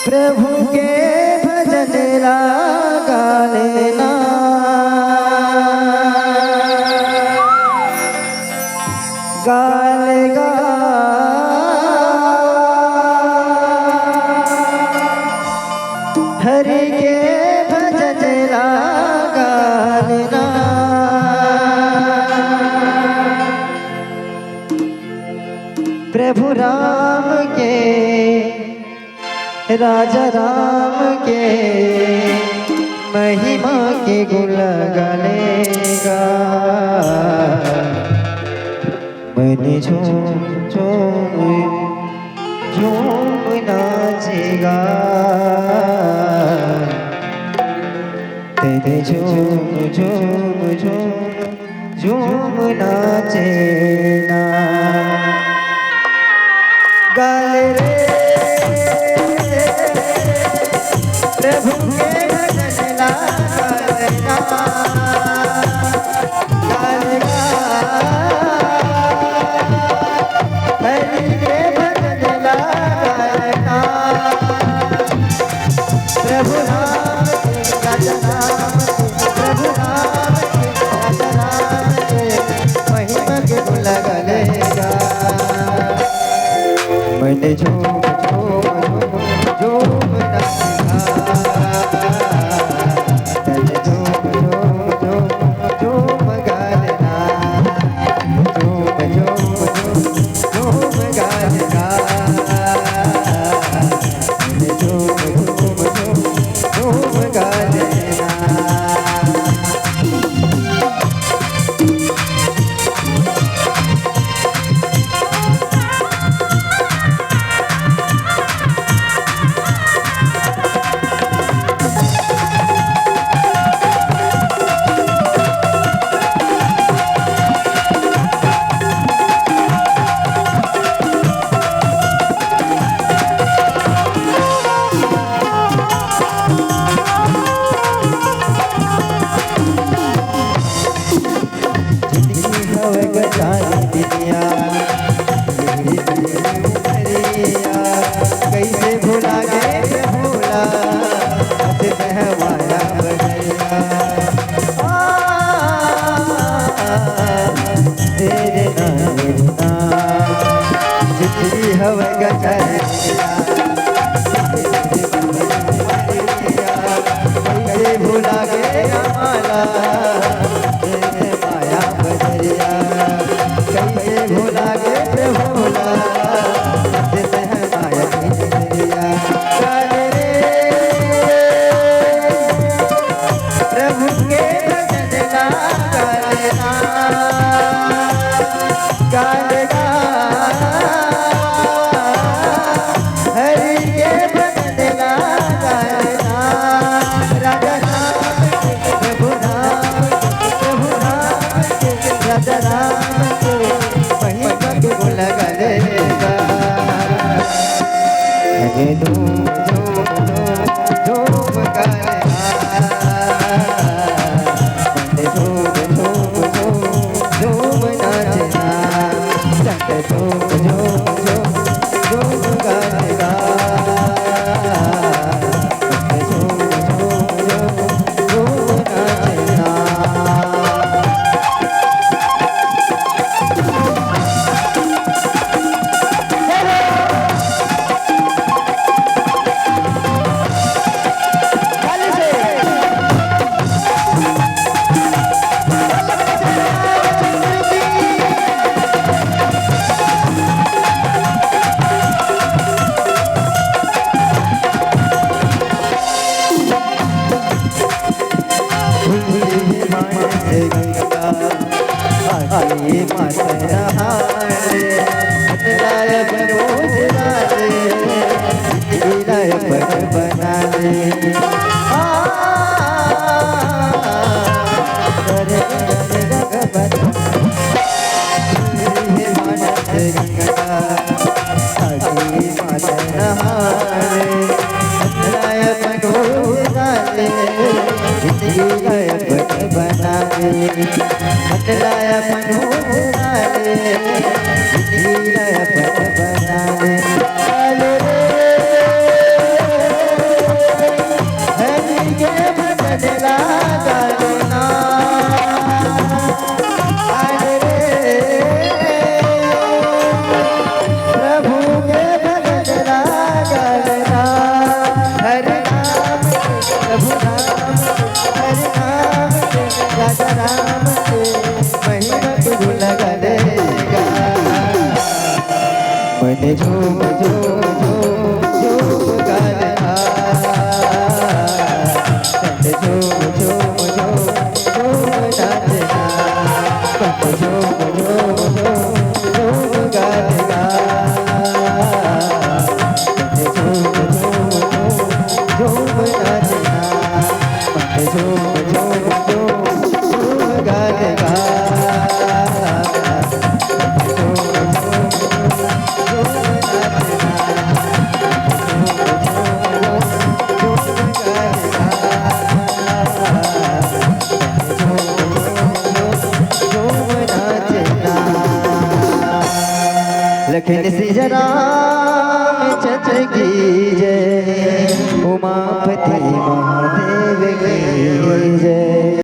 प्रभु के भजन गा लेना, गालेगा हरि के भजन गा लेना। प्रभु राम के राजा राम के महिमा के गुण गालेगा, मन झूम झूम झूम नाचेगा, तेरे झूम झूम झूम झूम नाचेना। गाले रे प्रभु के भजन गालेगा, गालेगा हरि के भजन गालेगा। प्रभु राम के राजा राम के, प्रभु राम के राजा राम के महिमा के गुण गालेगा, मन झूम झूम झूम झूम नाचेगा, तन झूम झूम झूम झूम गालेगा, झूम झूम झूम झूम गालेगा, तन झूम झूम झूम झूम गालेगा। कैसे भुला गए भूला बहवाया बजरिया, तेरे नाम जितनी हवा गजरिया, कैसे भुला गए माला तेरे माया बजरिया, कैसे भुला गए भूला प्रभु के भजन गालेगा, गालेगा हरि के भजन गालेगा। राजा राम के प्रभु राम के, प्रभु राम के राजा राम के महिमा के गुण गालेगा, झूम झूम झूम झूम गालेगा, झूम झूम झूम झूम नाचेगा, झूम झूम झूम झूम गालेगा, झूम झूम झूम झूम नाचेगा। बतलाया मनोहराले लीलाया पट बनाने मन झूम झूम झूम झूम गाना मन झूम झूम झूम झूम नाचना मन झूम झूम झूम झूम गाना मन झूम झूम झूम झूम नाचना मन झूम झूम झूम झूम गाना लखन सिया राम चच की जय उमापति महा